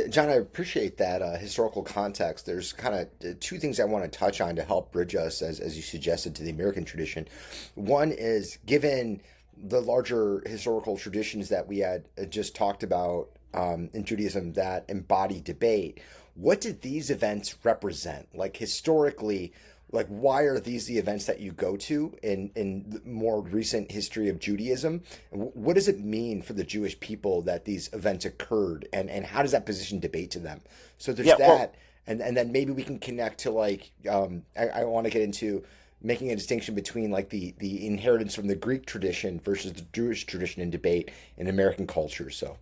John, I appreciate that historical context. There's kind of two things I want to touch on to help bridge us, as you suggested, to the American tradition. One is given the larger historical traditions that we had just talked about in Judaism that embody debate, what did these events represent? Like historically, like why are these the events that you go to in the more recent history of Judaism? And what does it mean for the Jewish people that these events occurred, and how does that position debate to them? So there's Yeah, well, that, and then maybe we can connect to like I want to get into making a distinction between like the inheritance from the Greek tradition versus the Jewish tradition in debate in American culture. So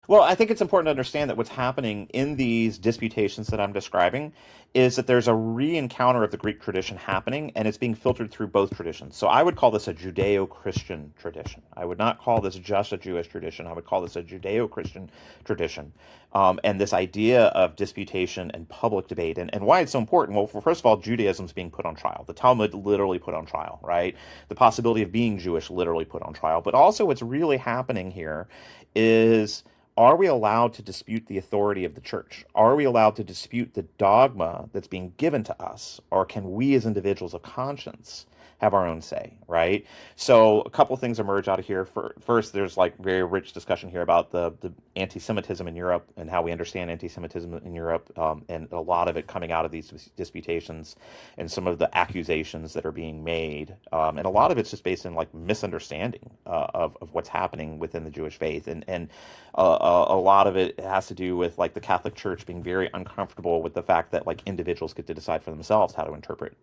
Well, I think it's important to understand that what's happening in these disputations that I'm describing is that there's a re-encounter of the Greek tradition happening, and it's being filtered through both traditions. So I would call this a Judeo-Christian tradition. I would not call this just a Jewish tradition. I would call this a Judeo-Christian tradition. And this idea of disputation and public debate, and why it's so important. Well, first of all, Judaism's being put on trial. The Talmud literally put on trial, right? The possibility of being Jewish literally put on trial. But also what's really happening here is, are we allowed to dispute the authority of the church? Are we allowed to dispute the dogma that's being given to us? Or can we as individuals of conscience have our own say, right? So a couple of things emerge out of here. First, there's like very rich discussion here about the anti-Semitism in Europe and how we understand anti-Semitism in Europe, and a lot of it coming out of these disputations and some of the accusations that are being made. And a lot of it's just based in like misunderstanding of what's happening within the Jewish faith. And a lot of it has to do with like the Catholic Church being very uncomfortable with the fact that like individuals get to decide for themselves how to interpret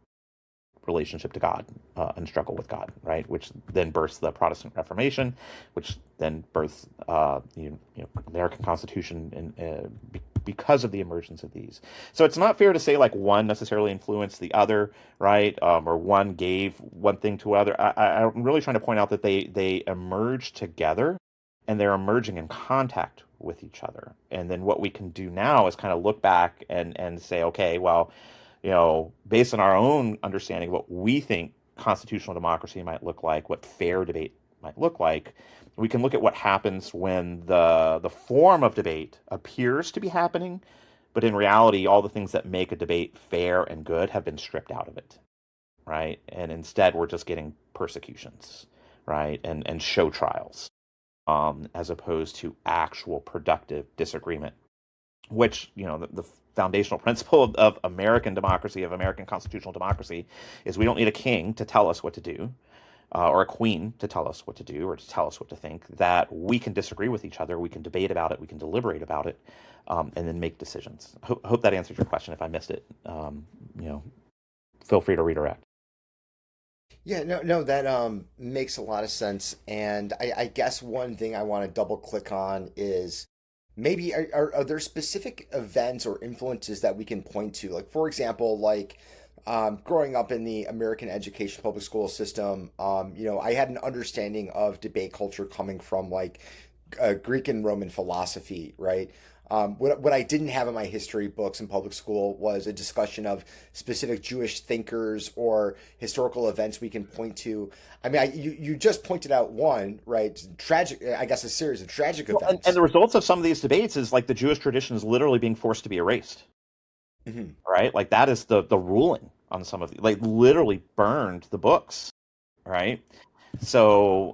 relationship to God, and struggle with God, right? Which then births the Protestant Reformation, which then births American Constitution, and because of the emergence of these. So it's not fair to say like one necessarily influenced the other, right? Or one gave one thing to other. I'm really trying to point out that they emerge together, and they're emerging in contact with each other. And then what we can do now is kind of look back and say, okay, well, based on our own understanding of what we think constitutional democracy might look like, what fair debate might look like, we can look at what happens when the form of debate appears to be happening, but in reality, all the things that make a debate fair and good have been stripped out of it, right? And instead, we're just getting persecutions, right? And show trials, as opposed to actual productive disagreement, which, the foundational principle of American democracy, of American constitutional democracy, is we don't need a king to tell us what to do, or a queen to tell us what to do, or to tell us what to think. That we can disagree with each other, we can debate about it, we can deliberate about it, and then make decisions. Hope that answers your question. If I missed it, feel free to redirect. Yeah, no, that makes a lot of sense. And I guess one thing I want to double click on is maybe are there specific events or influences that we can point to? Like, for example, like growing up in the American education public school system, I had an understanding of debate culture coming from like Greek and Roman philosophy, right? What I didn't have in my history books in public school was a discussion of specific Jewish thinkers or historical events we can point to. I mean, you just pointed out one, right? Tragic, I guess, a series of tragic Well, and events. the results of some of these debates is like the Jewish tradition is literally being forced to be erased, Hmm. right? Like that is the ruling on some of the, like literally burned the books, right? So,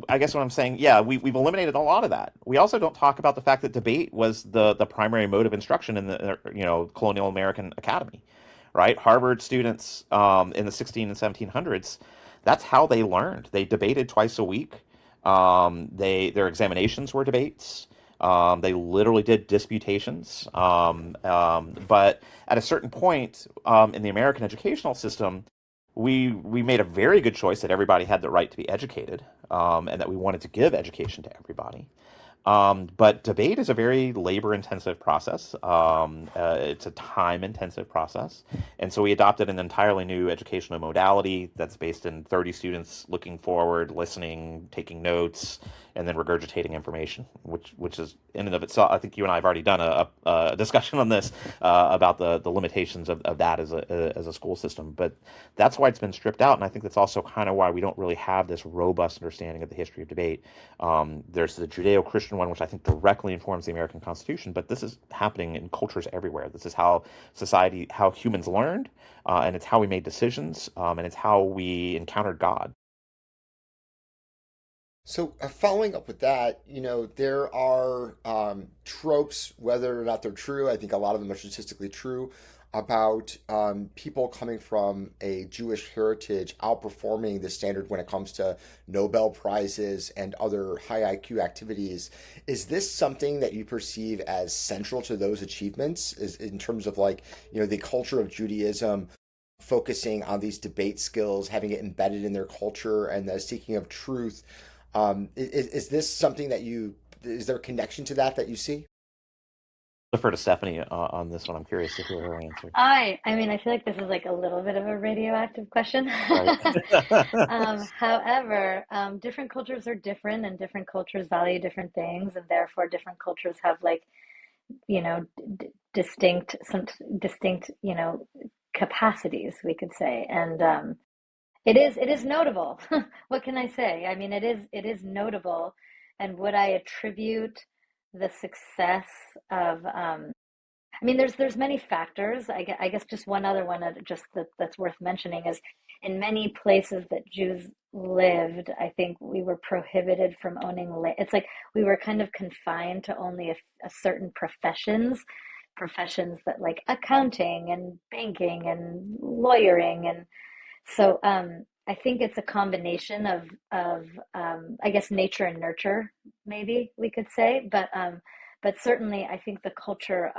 I guess what I'm saying, yeah, we've eliminated a lot of that. We also don't talk about the fact that debate was the primary mode of instruction in the colonial American academy, right? Harvard students, in the 16 and 1700s, that's how they learned. They debated twice a week. Their examinations were debates. They literally did disputations. But at a certain point, in the American educational system, we made a very good choice that everybody had the right to be educated, and that we wanted to give education to everybody. But debate is a very labor-intensive process. It's a time-intensive process. And so we adopted an entirely new educational modality that's based in 30 students looking forward, listening, taking notes, and then regurgitating information, which is in and of itself. I think you and I have already done a discussion on this, about the limitations of that as a school system. But that's why it's been stripped out, and I think that's also kind of why we don't really have this robust understanding of the history of debate. There's the Judeo-Christian one, which I think directly informs the American Constitution, but this is happening in cultures everywhere. This is how how humans learned, and it's how we made decisions, and it's how we encountered God. So, following up with that, there are tropes, whether or not they're true. I think a lot of them are statistically true about people coming from a Jewish heritage outperforming the standard when it comes to Nobel Prizes and other high IQ activities. Is this something that you perceive as central to those achievements, is in terms of like, the culture of Judaism? Focusing on these debate skills, having it embedded in their culture, and the seeking of truth. Is this something that you is there a connection to that you see? Defer to Stephanie on this one. I'm curious to hear her answer. I mean, I feel like this is like a little bit of a radioactive question. Right. However, different cultures are different and different cultures value different things, and therefore different cultures have like, you know, distinct, capacities, we could say. And it is notable. What can I say? I mean, it is notable. And would I attribute the success of I mean, there's many factors. I guess just one other one that's worth mentioning is in many places that Jews lived, I think we were prohibited from owning land. It's like we were kind of confined to only a certain professions that like accounting and banking and lawyering, and so I think it's a combination of I guess nature and nurture, maybe we could say, but certainly I think the culture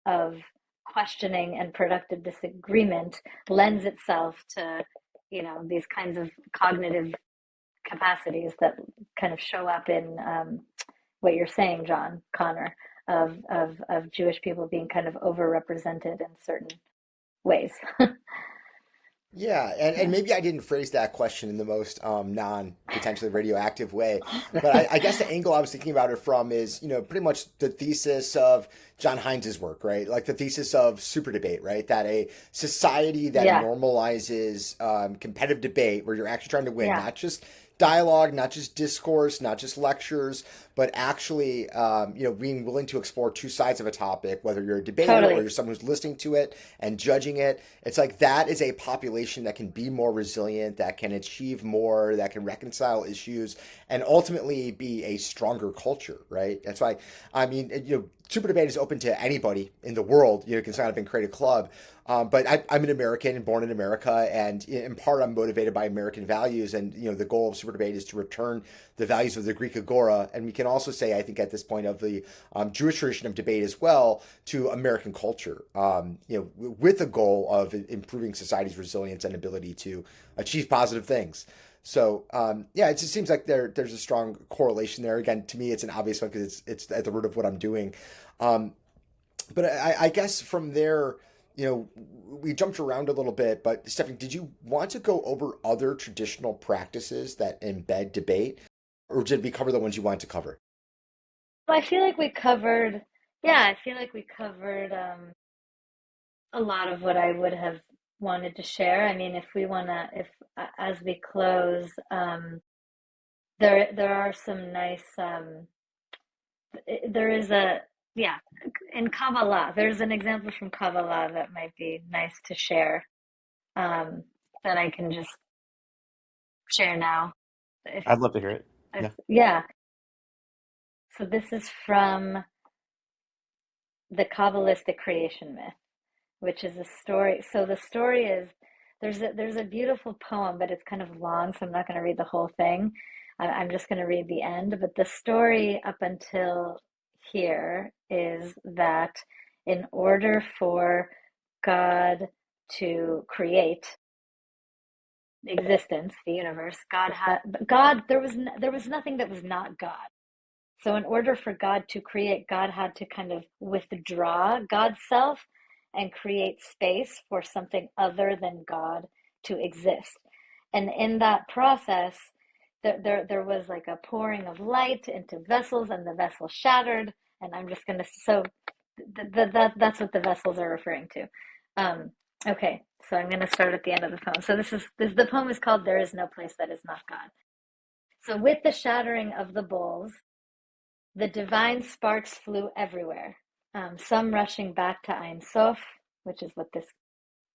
of questioning and productive disagreement lends itself to, these kinds of cognitive capacities that kind of show up in what you're saying, Connor, of Jewish people being kind of overrepresented in certain ways. Yeah, and Yeah. maybe I didn't phrase that question in the most non-potentially radioactive way, but I guess the angle I was thinking about it from is, pretty much the thesis of John Hines's work, right? Like the thesis of SuperDebate, right? That a society that Yeah. normalizes competitive debate, where you're actually trying to win, Yeah. not just dialogue, not just discourse, not just lectures, but actually, being willing to explore two sides of a topic, whether you're a debater or Totally. you're someone who's listening to it and judging it. It's like that is a population that can be more resilient, that can achieve more, that can reconcile issues, and ultimately be a stronger culture, right? That's why, I mean, Super Debate is open to anybody in the world. You can sign up and create a club. But I'm an American and born in America, and in part I'm motivated by American values. And the goal of Super Debate is to return the values of the Greek Agora, and we can also say, I think, at this point of the Jewish tradition of debate as well, to American culture. With the goal of improving society's resilience and ability to achieve positive things. So yeah, it just seems like there's a strong correlation there. Again, to me, it's an obvious one because it's at the root of what I'm doing. Um, but I guess from there, we jumped around a little bit. But Stephanie, did you want to go over other traditional practices that embed debate, or did we cover the ones you wanted to cover? Well, I feel like we covered a lot of what I would have wanted to share. I mean, if as we close, there are some nice, there is a, yeah, in Kabbalah, there's an example from Kabbalah that might be nice to share, um, that I can just share now. If, I'd love to hear it. Yeah. yeah, so this is from the Kabbalistic creation myth, which is a story. So the story is there's a beautiful poem, but it's kind of long, so I'm not going to read the whole thing. I'm just going to read the end. But the story up until here is that in order for God to create existence, the universe, there was nothing that was not God. So, in order for God to create, God had to kind of withdraw God's self and create space for something other than God to exist. And in that process, there was like a pouring of light into vessels, and the vessel shattered. And I'm just going to, so that's what the vessels are referring to. Um, okay, so I'm going to start at the end of the poem. So, the poem is called There Is No Place That Is Not God. So, with the shattering of the bowls, the divine sparks flew everywhere, some rushing back to Ein Sof, which is what this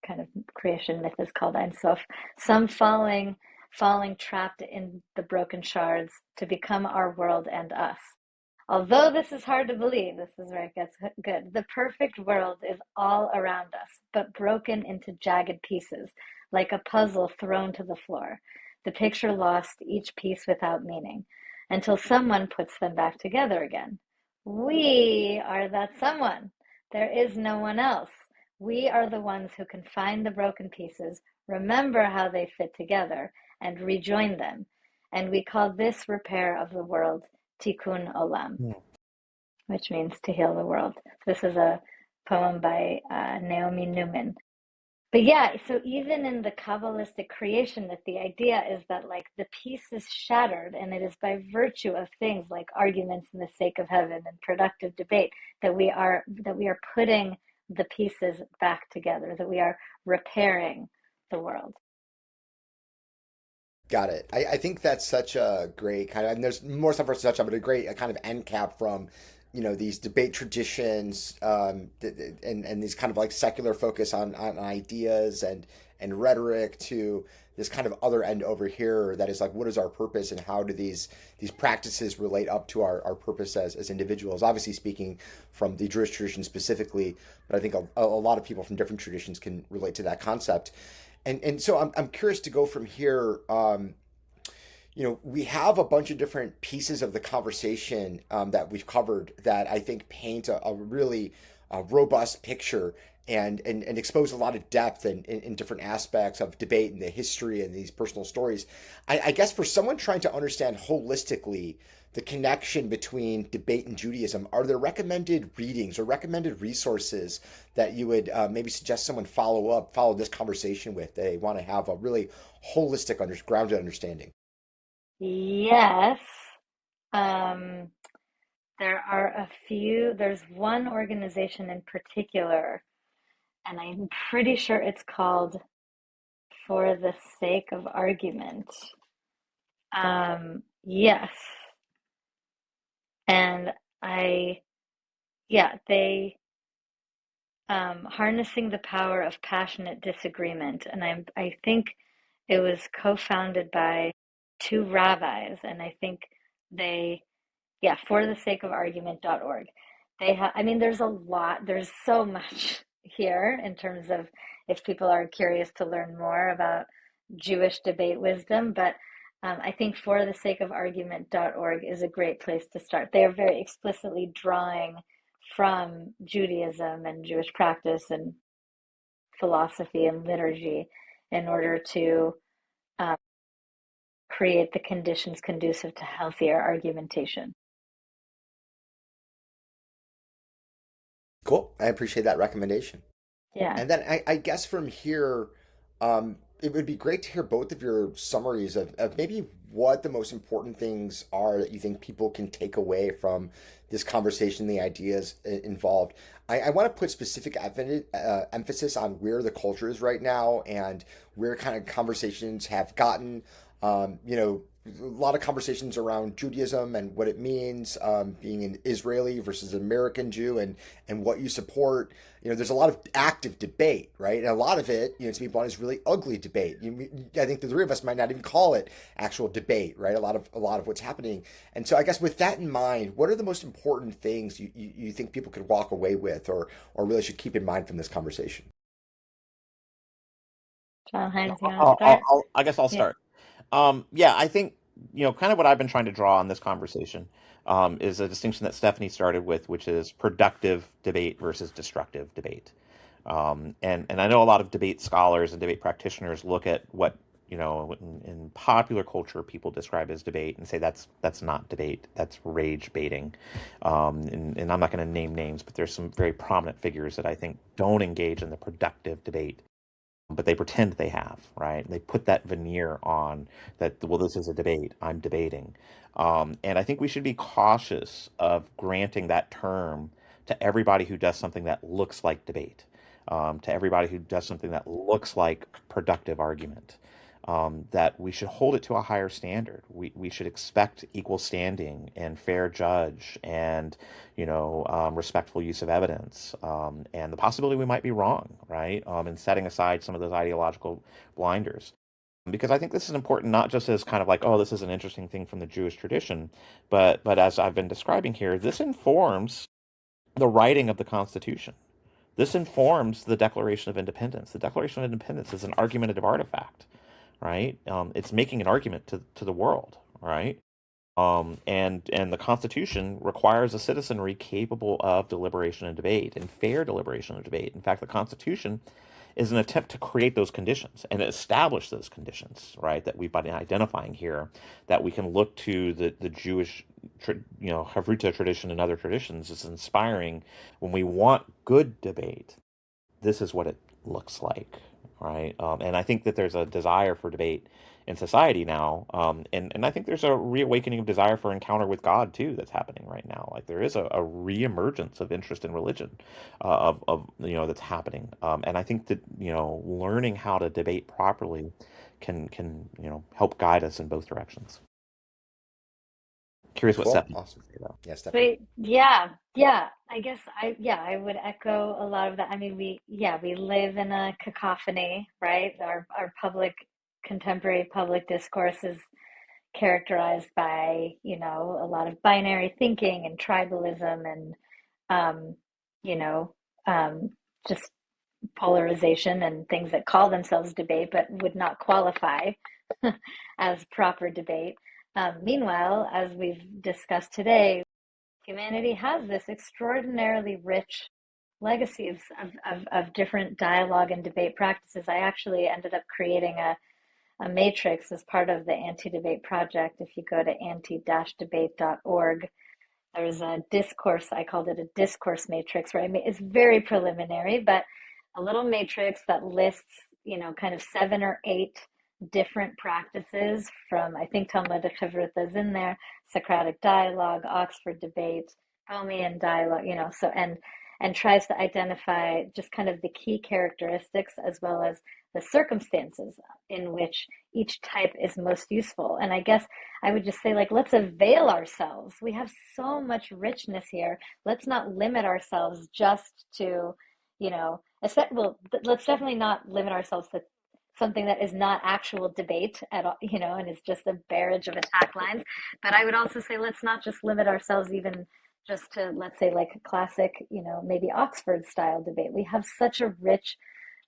kind of creation myth is called, Ein Sof, some falling trapped in the broken shards to become our world and us. Although this is hard to believe, this is where it gets good. The perfect world is all around us, but broken into jagged pieces, like a puzzle thrown to the floor. The picture lost, each piece without meaning, until someone puts them back together again. We are that someone. There is no one else. We are the ones who can find the broken pieces, remember how they fit together, and rejoin them. And we call this repair of the world Tikkun Olam, Hmm. which means to heal the world. This is a poem by Naomi Newman. But yeah, so even in the Kabbalistic creation myth, the idea is that like the piece is shattered, and it is by virtue of things like arguments in the sake of heaven and productive debate that we are putting the pieces back together, that we are repairing the world. Got it. I think that's such a great kind of, and there's more stuff for us to touch on, but a great kind of end cap from, these debate traditions, and these kind of like secular focus on ideas and rhetoric to this kind of other end over here that is like, what is our purpose and how do these practices relate up to our purpose as individuals? Obviously speaking from the Jewish tradition specifically, but I think a lot of people from different traditions can relate to that concept. And so I'm curious to go from here. We have a bunch of different pieces of the conversation that we've covered that I think paint a really robust picture and expose a lot of depth in different aspects of debate and the history and these personal stories. I guess for someone trying to understand holistically the connection between debate and Judaism, are there recommended readings or recommended resources that you would maybe suggest someone follow this conversation with? They want to have a really holistic, grounded understanding. Yes. Um, there are a few, there's one organization in particular, and I'm pretty sure it's called For the Sake of Argument. Yes. And they harnessing the power of passionate disagreement. And I think it was co-founded by two rabbis, and I think they, yeah, for the sake of argument.org. I mean, there's so much here in terms of if people are curious to learn more about Jewish debate wisdom, but I think for the sake of argument.org is a great place to start. They are very explicitly drawing from Judaism and Jewish practice and philosophy and liturgy in order to um, create the conditions conducive to healthier argumentation. Cool. I appreciate that recommendation. Yeah. And then I guess from here, it would be great to hear both of your summaries of maybe what the most important things are that you think people can take away from this conversation, the ideas involved. I want to put specific emphasis on where the culture is right now and where kind of conversations have gotten. A lot of conversations around Judaism and what it means, being an Israeli versus an American Jew, and what you support. There's a lot of active debate, right? And a lot of it, to be blunt, is really ugly debate. I think the three of us might not even call it actual debate, right? A lot of what's happening. And so I guess with that in mind, what are the most important things you think people could walk away with or really should keep in mind from this conversation? John Hines, you want to start? I guess I'll Yeah. start. Yeah, I think, kind of what I've been trying to draw on this conversation is a distinction that Stephanie started with, which is productive debate versus destructive debate. And I know a lot of debate scholars and debate practitioners look at what, in popular culture people describe as debate and say that's not debate, that's rage baiting. And I'm not going to name names, but there's some very prominent figures that I think don't engage in the productive debate, but they pretend they have, right? They put that veneer on that, well, this is a debate, I'm debating. And I think we should be cautious of granting that term to everybody who does something that looks like debate, to everybody who does something that looks like productive argument. That we should hold it to a higher standard. We should expect equal standing and fair judge and, respectful use of evidence, and the possibility we might be wrong, right? And setting aside some of those ideological blinders. Because I think this is important, not just as kind of like, oh, this is an interesting thing from the Jewish tradition, but as I've been describing here, this informs the writing of the Constitution. This informs the Declaration of Independence. The Declaration of Independence is an argumentative artifact, right? It's making an argument to the world, right? And the Constitution requires a citizenry capable of deliberation and debate and fair deliberation and debate. In fact, the Constitution is an attempt to create those conditions and establish those conditions, right, that we've been identifying here, that we can look to the Jewish Havruta tradition and other traditions is inspiring. When we want good debate, this is what it looks like, right? And I think that there's a desire for debate in society now, and I think there's a reawakening of desire for encounter with God too that's happening right now. Like there is a reemergence of interest in religion, that's happening, and I think that learning how to debate properly can help guide us in both directions. Curious what Cool. Stephanie Awesome. would say though. Yeah, Stephanie. But yeah, I guess I would echo a lot of that. I mean, we live in a cacophony, right? Our contemporary public discourse is characterized by, a lot of binary thinking and tribalism and, um, you know, just polarization and things that call themselves debate but would not qualify as proper debate. Meanwhile, as we've discussed today, humanity has this extraordinarily rich legacy of different dialogue and debate practices. I actually ended up creating a matrix as part of the Anti-Debate Project. If you go to anti-debate.org, there's a discourse, I called it a discourse matrix, right? It's very preliminary, but a little matrix that lists, kind of 7 or 8 different practices from, I think Talmud Havruta is in there, Socratic dialogue, Oxford debate, Homean dialogue, and tries to identify just kind of the key characteristics as well as the circumstances in which each type is most useful. And I guess I would just say, like, let's avail ourselves. We have so much richness here. Let's not limit ourselves just to, let's definitely not limit ourselves to something that is not actual debate at all, and is just a barrage of attack lines. But I would also say, let's not just limit ourselves even just to, let's say, like a classic, maybe Oxford style debate. We have such a rich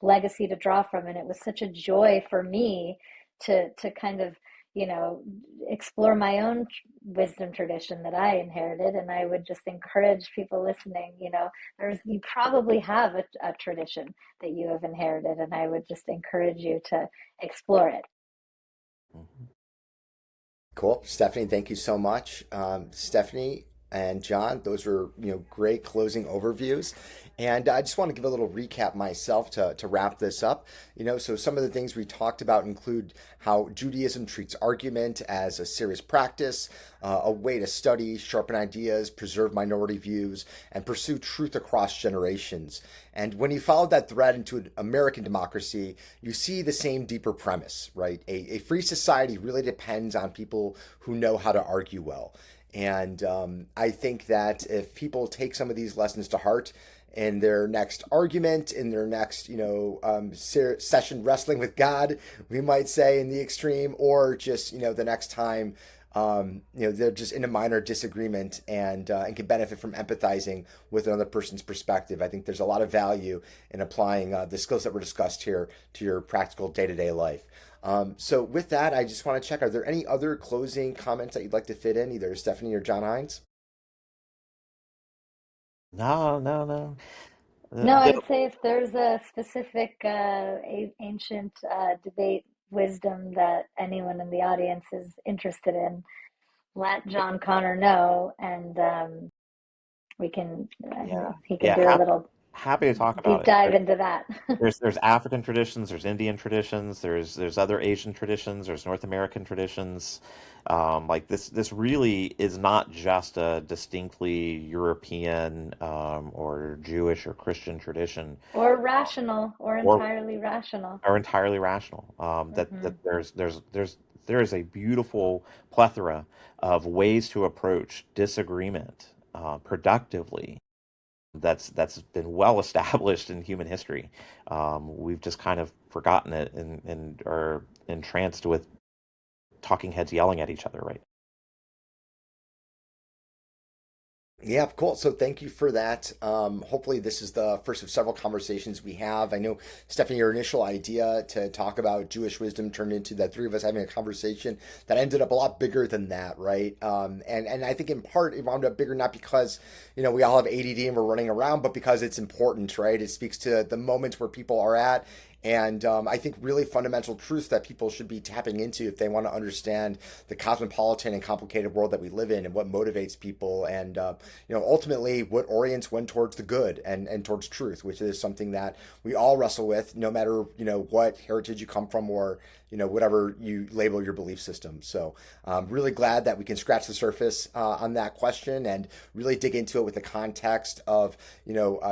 legacy to draw from, and it was such a joy for me to kind of, explore my own wisdom tradition that I inherited. And I would just encourage people listening, you probably have a tradition that you have inherited, and I would just encourage you to explore it. Mhm. Cool. Stephanie, thank you so much. Stephanie and John, those were great closing overviews. And I just want to give a little recap myself to wrap this up. So some of the things we talked about include how Judaism treats argument as a serious practice, a way to study, sharpen ideas, preserve minority views, and pursue truth across generations. And when you follow that thread into an American democracy, you see the same deeper premise, right? A free society really depends on people who know how to argue well. And I think that if people take some of these lessons to heart in their next argument, in their next, session wrestling with God, we might say in the extreme, or just, the next time, they're just in a minor disagreement and can benefit from empathizing with another person's perspective. I think there's a lot of value in applying the skills that were discussed here to your practical day-to-day life. So with that, I just want to check, are there any other closing comments that you'd like to fit in, either Stephanie or John Hines? No, no, no. No, I The, would say if there's a specific ancient debate wisdom that anyone in the audience is interested in, let John Connor know, and we can yeah, he can yeah. do a little Happy to talk deep about it. dive into that. There's African traditions, there's Indian traditions, there's other Asian traditions, there's North American traditions. Like this really is not just a distinctly European or Jewish or Christian tradition, Or rational, or or entirely rational. are entirely rational. That Hmm. there is a beautiful plethora of ways to approach disagreement productively. That's been well established in human history. We've just kind of forgotten it and are entranced with talking heads yelling at each other, right? Yeah, cool. So thank you for that. Hopefully, this is the first of several conversations we have. I know, Stephanie, your initial idea to talk about Jewish wisdom turned into that three of us having a conversation that ended up a lot bigger than that, right? And I think in part it wound up bigger not because we all have ADD and we're running around, but because it's important, right? It speaks to the moment where people are at. and I think really fundamental truths that people should be tapping into if they want to understand the cosmopolitan and complicated world that we live in and what motivates people, and ultimately what orients one towards the good and towards truth, which is something that we all wrestle with, no matter what heritage you come from, or whatever you label your belief system. So I'm really glad that we can scratch the surface on that question and really dig into it with the context of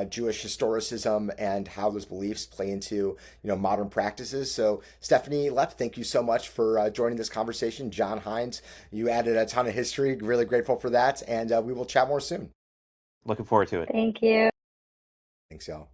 Jewish historicism and how those beliefs play into modern practices. So Stephanie Lepp, thank you so much for joining this conversation. John Hines, you added a ton of history. Really grateful for that, and we will chat more soon. Looking forward to it. Thank you. Thanks, y'all.